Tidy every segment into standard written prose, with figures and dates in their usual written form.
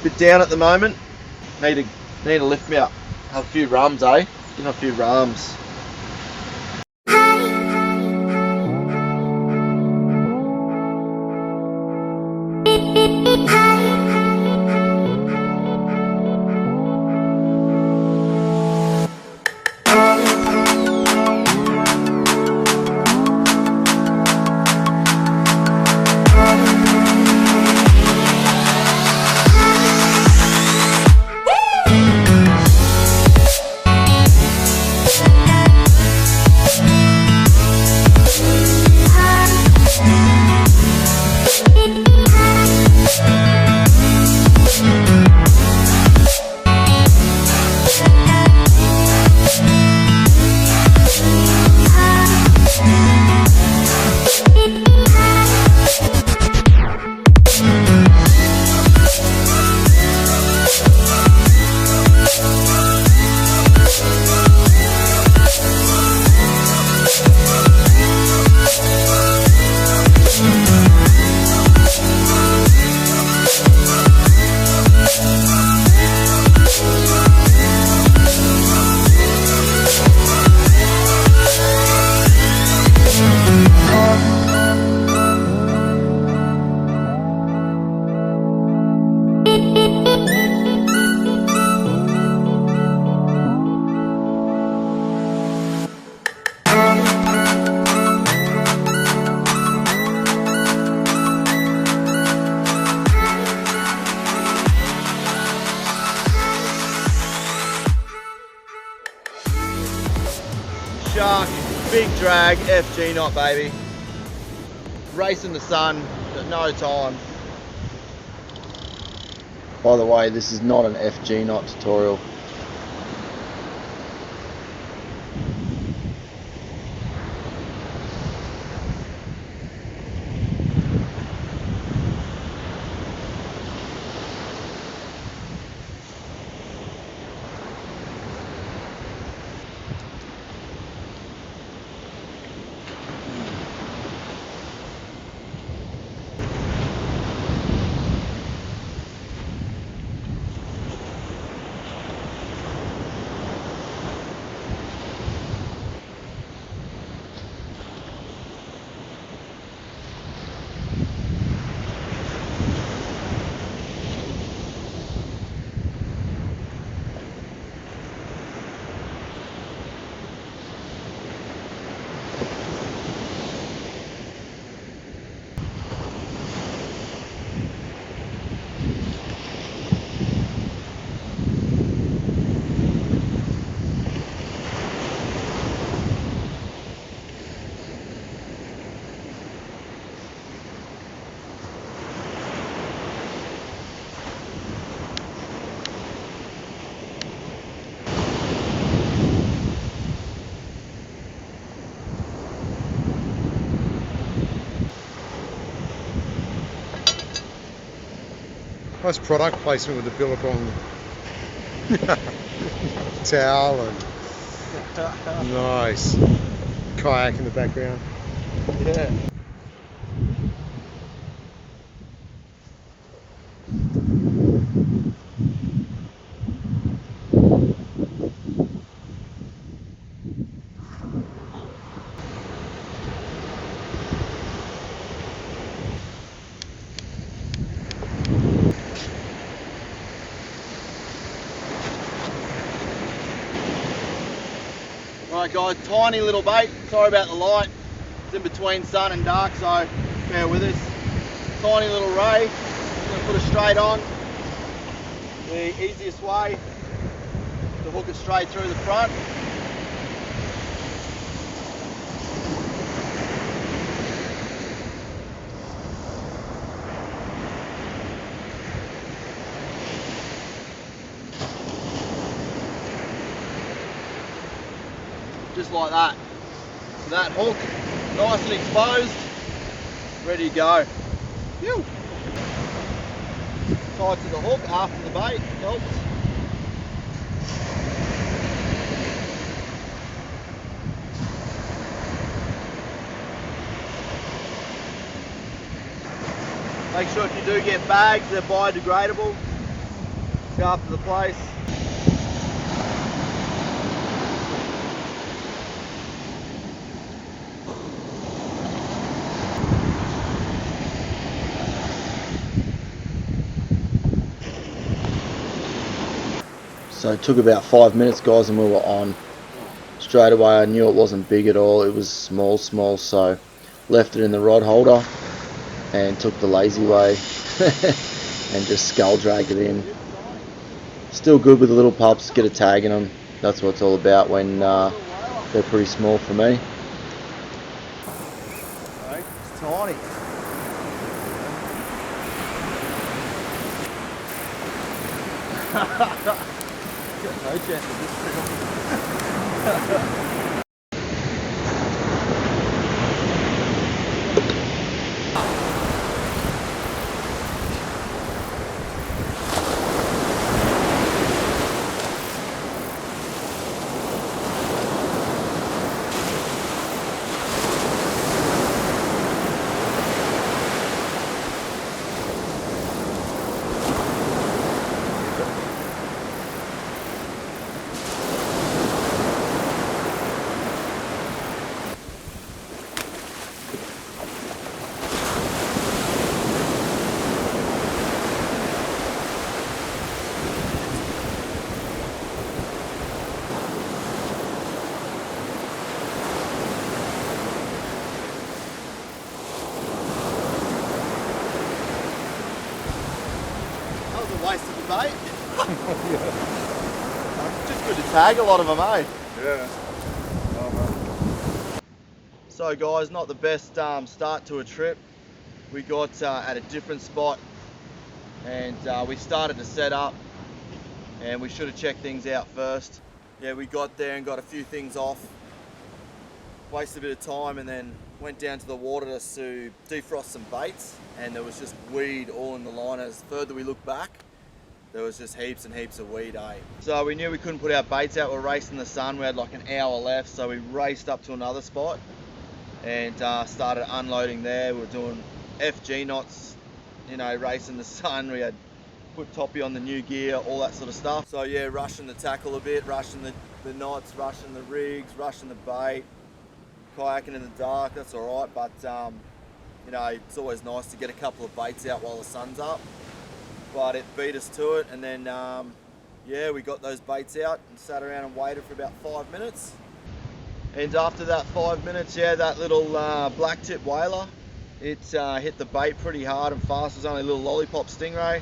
Bit down at the moment. Need to lift me up. Have a few rums, eh? Give him a few rums. Shark, big drag, FG knot, baby. Racing the sun at no time. By the way, this is not an FG knot tutorial. Nice product placement with the Billabong towel and nice kayak in the background. Yeah. Alright guys, tiny little bait. Sorry about the light. It's in between sun and dark, so bear with us. Tiny little ray. I'm going to put it straight on. The easiest way to hook it straight through the front. Just like that. So that hook, nice and exposed, ready to go. Phew. Tied to the hook after the bait, helps. Make sure if you do get bags, they're biodegradable. after the place. So it took about 5 minutes, guys, and we were on. Straight away I knew it wasn't big at all. It was small, so left it in the rod holder and took the lazy way and just scull dragged it in. Still good with the little pups, get a tag in them. That's what it's all about when they're pretty small for me. It's tiny. Got no chance of this thing. Waste of the bait. Yeah. Just good to tag a lot of them, eh? Yeah. Oh, so guys, not the best start to a trip. We got at a different spot and we started to set up and we should have checked things out first. Yeah, we got there and got a few things off. Wasted a bit of time and then went down to the water to defrost some baits, and there was just weed all in the line. As further we looked back, there was just heaps and heaps of weed, eh? So we knew we couldn't put our baits out. We're racing the sun. We had like an hour left, so we raced up to another spot and started unloading there. We were doing FG knots, you know, racing the sun. We had put toppy on the new gear, all that sort of stuff. So yeah, rushing the tackle a bit, rushing the knots, rushing the rigs, rushing the bait, kayaking in the dark. That's all right, but you know, it's always nice to get a couple of baits out while the sun's up. But it beat us to it, and then yeah, we got those baits out and sat around and waited for about 5 minutes. And after that 5 minutes, yeah, that little black tip whaler, it hit the bait pretty hard and fast. It was only a little lollipop stingray,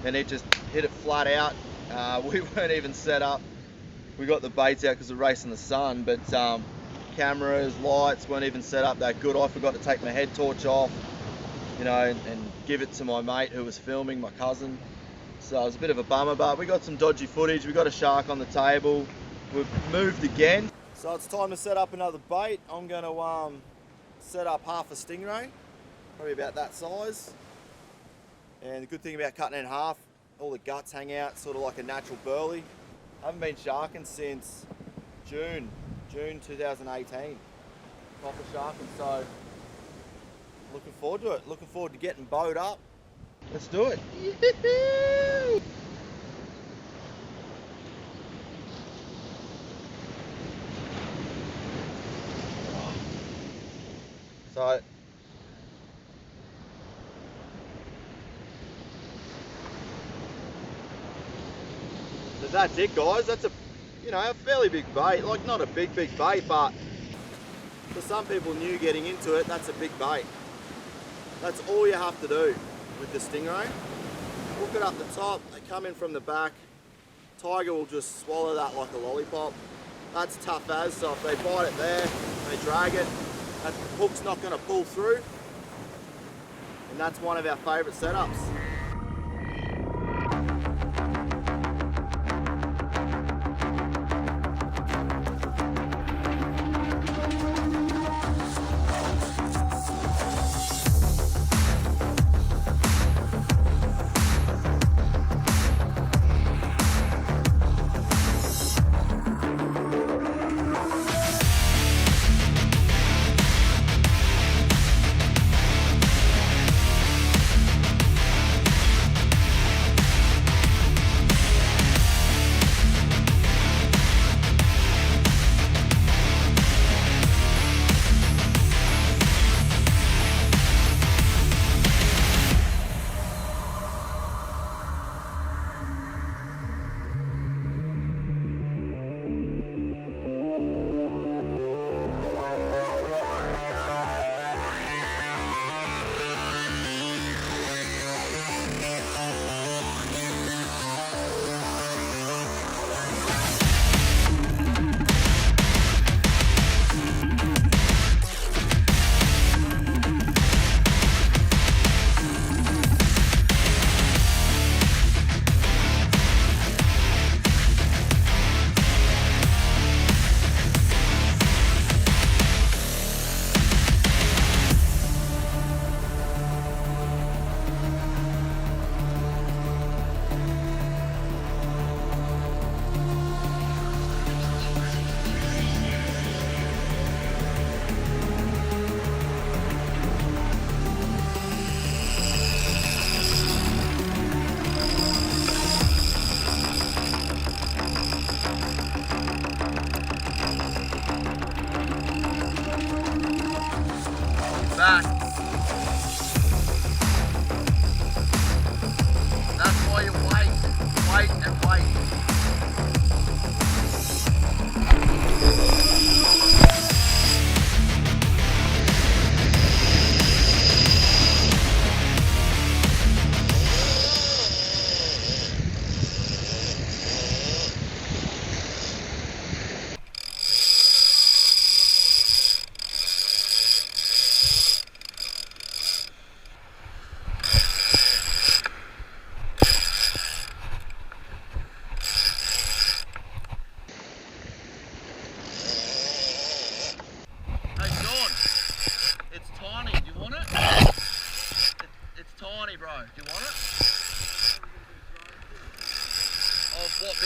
and it just hit it flat out. We weren't even set up. We got the baits out because we're racing the sun, but cameras, lights weren't even set up that good. I forgot to take my head torch off, you know, and give it to my mate who was filming, my cousin. So it was a bit of a bummer, but we got some dodgy footage. We got a shark on the table. We've moved again. So it's time to set up another bait. I'm going to set up half a stingray, probably about that size. And the good thing about cutting it in half, all the guts hang out, sort of like a natural burley. I haven't been sharking since June 2018. Proper sharking, so looking forward to it. Looking forward to getting bowed up. Let's do it. Yee-hoo! So that's it, guys. That's a, you know, a fairly big bait. Like, not a big bait, but for some people new getting into it, that's a big bait. That's all you have to do with the stingray. Hook it up the top, they come in from the back. Tiger will just swallow that like a lollipop. That's tough as, so if they bite it there, they drag it, that hook's not going to pull through. And that's one of our favourite setups.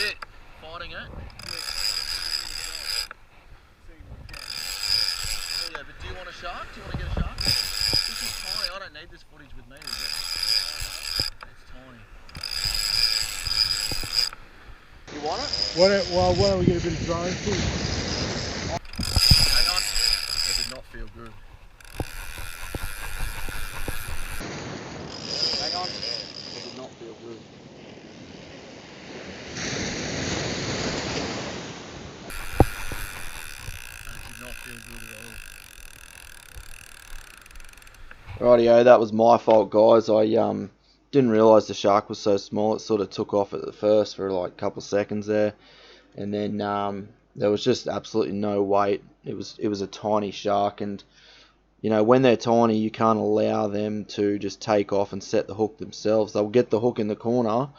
bit fighting it. Yeah, but do you want a shark? Do you want to get a shark? This is tiny. I don't need this footage with me, is it? It's tiny. You want it? Why don't we get a bit of drone footage? Hang on. That did not feel good. Hang on. That did not feel good. That did not feel good at all. Rightio, that was my fault, guys. I didn't realise the shark was so small. It sort of took off at the first for like a couple of seconds there, and then there was just absolutely no weight. It was a tiny shark, and you know, when they're tiny, you can't allow them to just take off and set the hook themselves. They'll get the hook in the corner,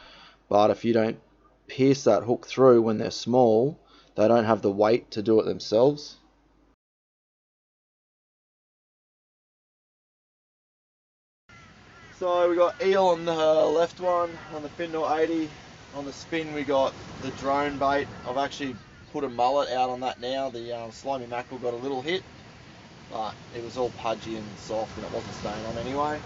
but if you don't pierce that hook through when they're small, they don't have the weight to do it themselves. So we got eel on the left one, on the fin to 80. On the spin we got the drone bait. I've actually put a mullet out on that now. The slimy mackerel got a little hit, but it was all pudgy and soft and it wasn't staying on anyway.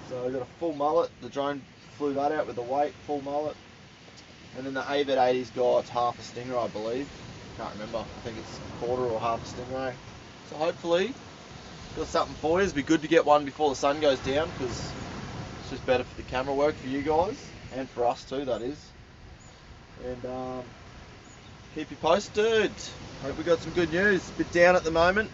So we got a full mullet. The drone flew that out with the weight, full mullet. And then the AVET 80's got half a stingray, I believe. Can't remember. I think it's a quarter or half a stingray. So hopefully got something for you. It'd be good to get one before the sun goes down because it's just better for the camera work for you guys and for us too, that is. And keep you posted. Hope we got some good news. A bit down at the moment.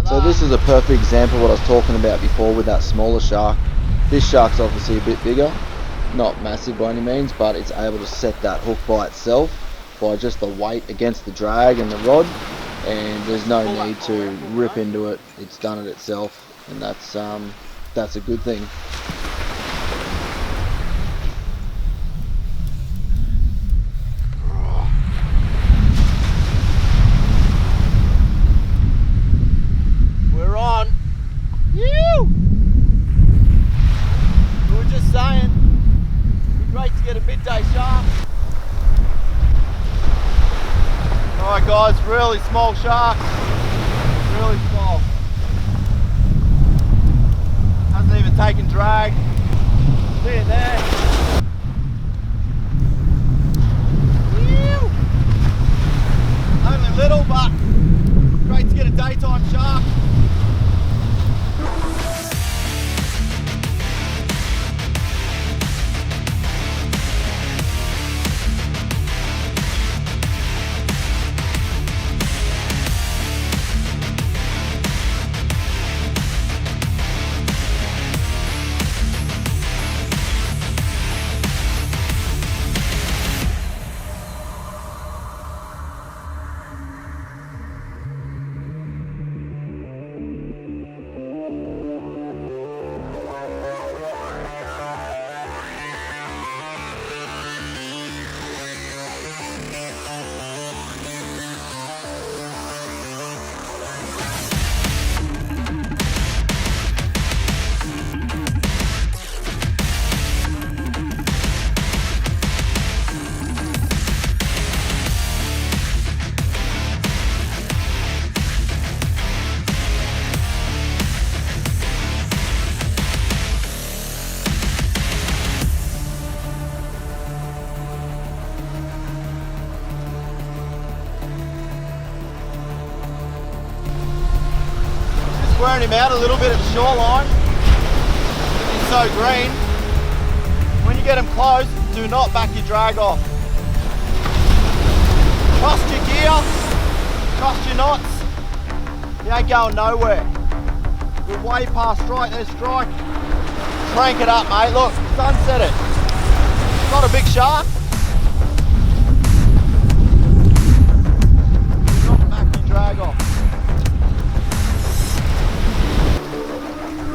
So this is a perfect example of what I was talking about before with that smaller shark. This shark's obviously a bit bigger, not massive by any means, but it's able to set that hook by itself by just the weight against the drag and the rod, and there's no need to rip into it. It's done it itself, and that's a good thing. Get a midday shark. Alright guys, really small shark. Really small. Hasn't even taken drag. See it there. Whew. Only little, but great to get a daytime shark. wearing him out a little bit at the shoreline. He's so green. When you get him close, do not back your drag off. Trust your gear, trust your knots. You ain't going nowhere. We're way past strike, there's strike. Crank it up, mate. Look, sunset it. Not a big shark. Not back your drag off.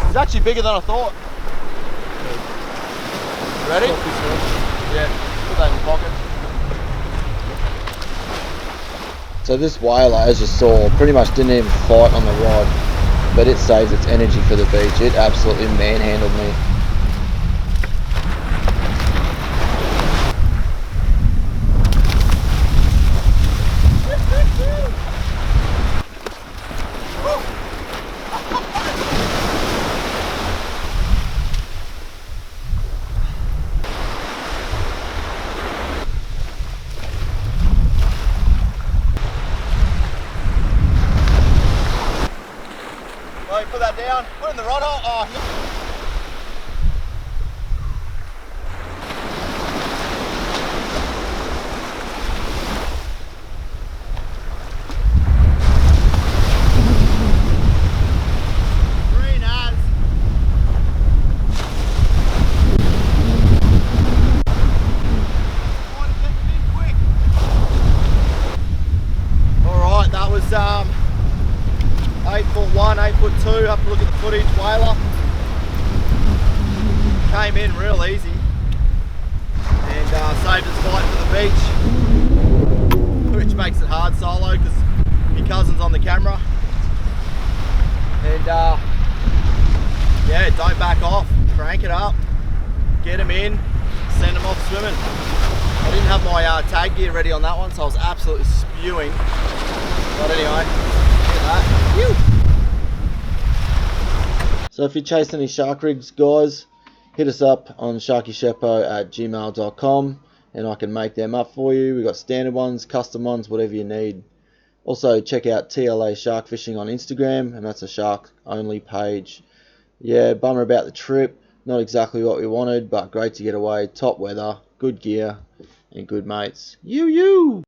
It's actually bigger than I thought. Ready? Yeah, put that in your pocket. So this whaler, as you saw, pretty much didn't even fight on the rod, but it saves its energy for the beach. It absolutely manhandled me. Right, put that down, put it in the rod hole. Oh, green as. Alright, that was 8'1", 8'2", have to look at the footage, whaler. Came in real easy and saved its fight for the beach, which makes it hard solo because my cousin's on the camera. And yeah, don't back off, crank it up, get them in, send them off swimming. I didn't have my tag gear ready on that one, so I was absolutely spewing. But anyway, look at that. Phew. So if you're chasing any shark rigs, guys, hit us up on sharkyshepo@gmail.com and I can make them up for you. We've got standard ones, custom ones, whatever you need. Also check out TLA Shark Fishing on Instagram, and that's a shark only page. Yeah, bummer about the trip. Not exactly what we wanted, but great to get away. Top weather, good gear, and good mates. You!